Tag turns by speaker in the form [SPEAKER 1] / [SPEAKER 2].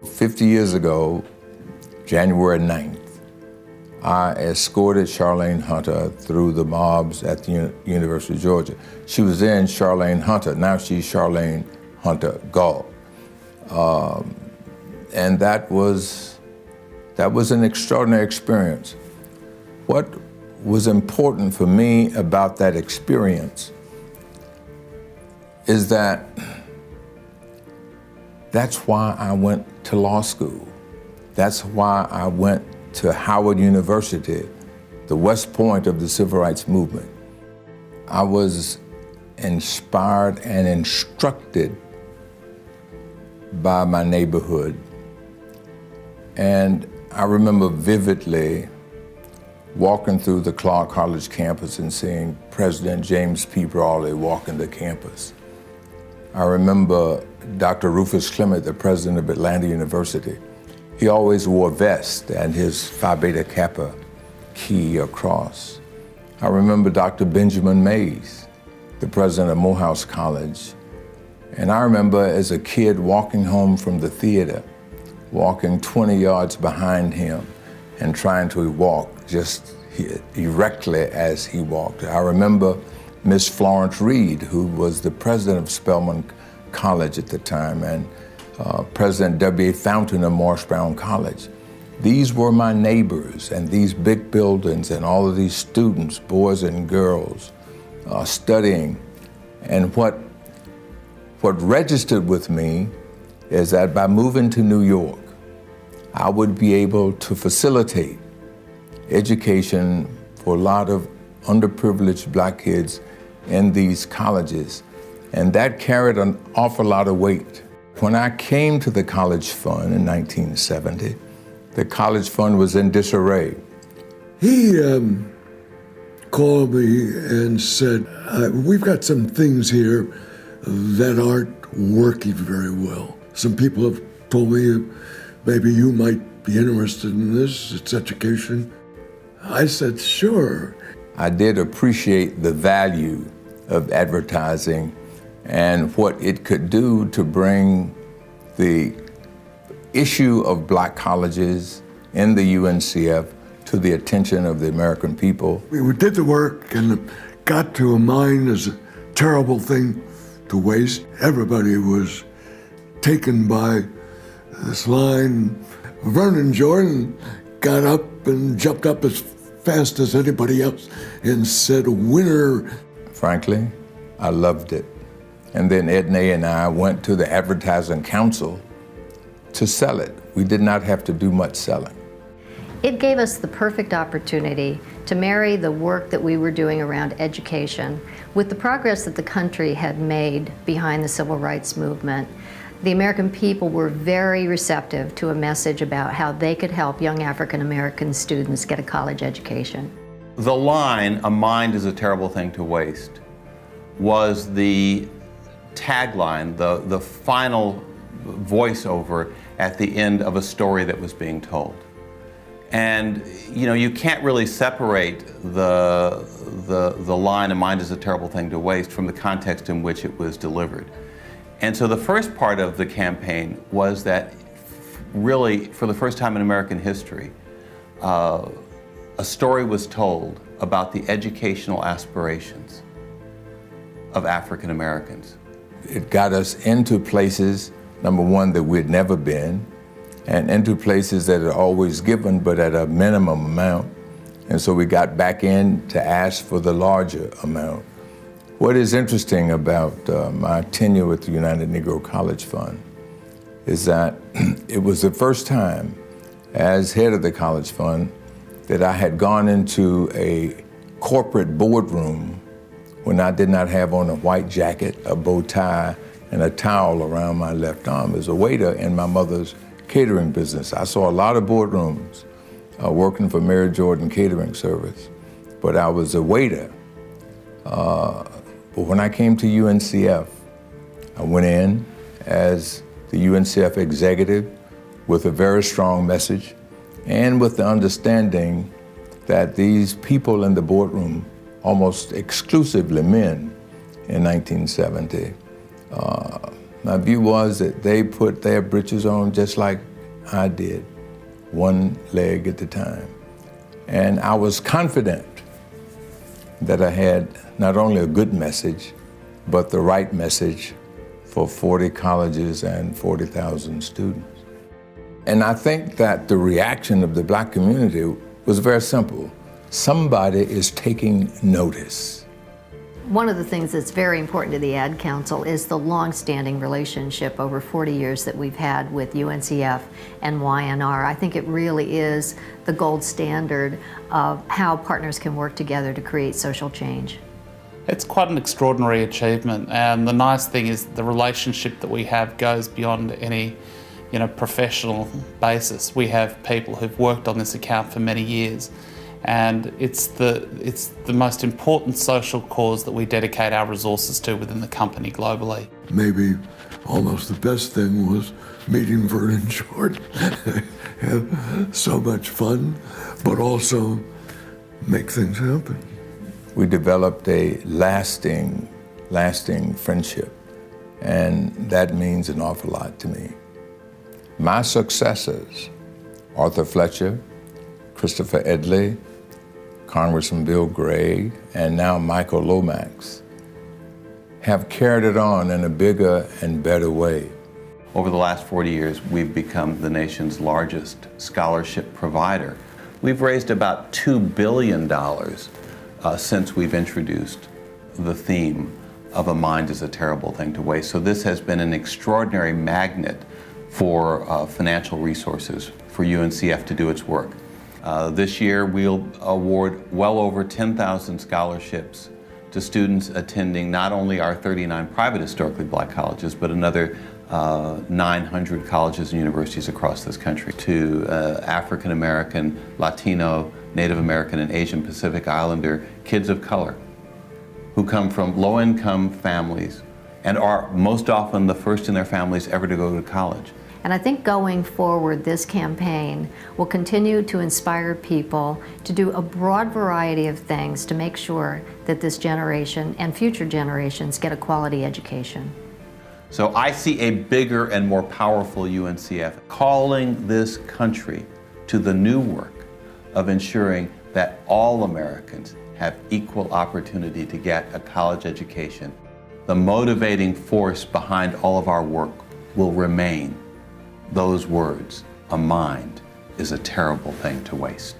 [SPEAKER 1] 50 years ago, January 9th, I escorted Charlene Hunter through the mobs at the University of Georgia. She was then Charlene Hunter, now she's Charlene Hunter Gall. And that was an extraordinary experience. What was important for me about that experience is that that's why I went to law school. That's why I went to Howard University, the West Point of the civil rights movement. I was inspired and instructed by my neighborhood. And I remember vividly walking through the Clark College campus and seeing President James P. Brawley walking the campus. I remember Dr. Rufus Clement, the president of Atlanta University. He always wore a vest and his Phi Beta Kappa key or cross. I remember Dr. Benjamin Mays, the president of Morehouse College. And I remember as a kid walking home from the theater, walking 20 yards behind him and trying to walk just erectly as he walked. I remember Miss Florence Reed, who was the president of Spelman College at the time, and President W.A. Fountain of Morris Brown College. These were my neighbors, and these big buildings and all of these students, boys and girls, studying. And what registered with me is that by moving to New York, I would be able to facilitate education for a lot of underprivileged black kids in these colleges. And that carried an awful lot of weight. When I came to the College Fund in 1970, the College Fund was in disarray.
[SPEAKER 2] He called me and said, we've got some things here that aren't working very well. Some people have told me maybe you might be interested in this, it's education. I said, sure.
[SPEAKER 1] I did appreciate the value of advertising and what it could do to bring the issue of black colleges in the UNCF to the attention of the American people.
[SPEAKER 2] We did the work and got to a mind as a terrible thing to waste. Everybody was taken by this line. Vernon Jordan got up and jumped up as fast as anybody else and said, winner.
[SPEAKER 1] Frankly, I loved it. And then Edna and I went to the Advertising Council to sell it. We did not have to do much selling.
[SPEAKER 3] It gave us the perfect opportunity to marry the work that we were doing around education with the progress that the country had made behind the civil rights movement. The American people were very receptive to a message about how they could help young African American students get a college education.
[SPEAKER 4] The line, "A mind is a terrible thing to waste," was the tagline, the final voiceover at the end of a story that was being told. And you can't really separate the line, "A mind is a terrible thing to waste," from the context in which it was delivered. And so the first part of the campaign was that really, for the first time in American history, a story was told about the educational aspirations of African Americans.
[SPEAKER 1] It got us into places, number one, that we'd never been, and into places that are always given, but at a minimum amount. And so we got back in to ask for the larger amount. What is interesting about my tenure with the United Negro College Fund is that it was the first time as head of the College Fund that I had gone into a corporate boardroom when I did not have on a white jacket, a bow tie, and a towel around my left arm. As a waiter in my mother's catering business, I saw a lot of boardrooms working for Mary Jordan Catering Service, but I was a waiter. But when I came to UNCF, I went in as the UNCF executive with a very strong message and with the understanding that these people in the boardroom, almost exclusively men in 1970, my view was that they put their britches on just like I did, one leg at a time. And I was confident that I had not only a good message, but the right message for 40 colleges and 40,000 students. And I think that the reaction of the Black community was very simple. Somebody is taking notice.
[SPEAKER 3] One of the things that's very important to the Ad Council is the long-standing relationship over 40 years that we've had with UNCF and YNR. I think it really is the gold standard of how partners can work together to create social change.
[SPEAKER 5] It's quite an extraordinary achievement, and the nice thing is the relationship that we have goes beyond any professional basis. We have people who've worked on this account for many years, and it's the most important social cause that we dedicate our resources to within the company globally.
[SPEAKER 2] Maybe almost the best thing was meeting Vernon Short. Have so much fun, but also make things happen.
[SPEAKER 1] We developed a lasting friendship, and that means an awful lot to me. My successors, Arthur Fletcher, Christopher Edley, Congressman Bill Gregg, and now Michael Lomax, have carried it on in a bigger and better way.
[SPEAKER 4] Over the last 40 years, we've become the nation's largest scholarship provider. We've raised about $2 billion since we've introduced the theme of a mind is a terrible thing to waste. So this has been an extraordinary magnet for financial resources for UNCF to do its work. This year, we'll award well over 10,000 scholarships to students attending not only our 39 private historically Black colleges, but another 900 colleges and universities across this country, to African American, Latino, Native American, and Asian Pacific Islander kids of color who come from low-income families and are most often the first in their families ever to go to college.
[SPEAKER 3] And I think going forward, this campaign will continue to inspire people to do a broad variety of things to make sure that this generation and future generations get a quality education.
[SPEAKER 4] So I see a bigger and more powerful UNCF calling this country to the new work of ensuring that all Americans have equal opportunity to get a college education. The motivating force behind all of our work will remain those words: a mind is a terrible thing to waste.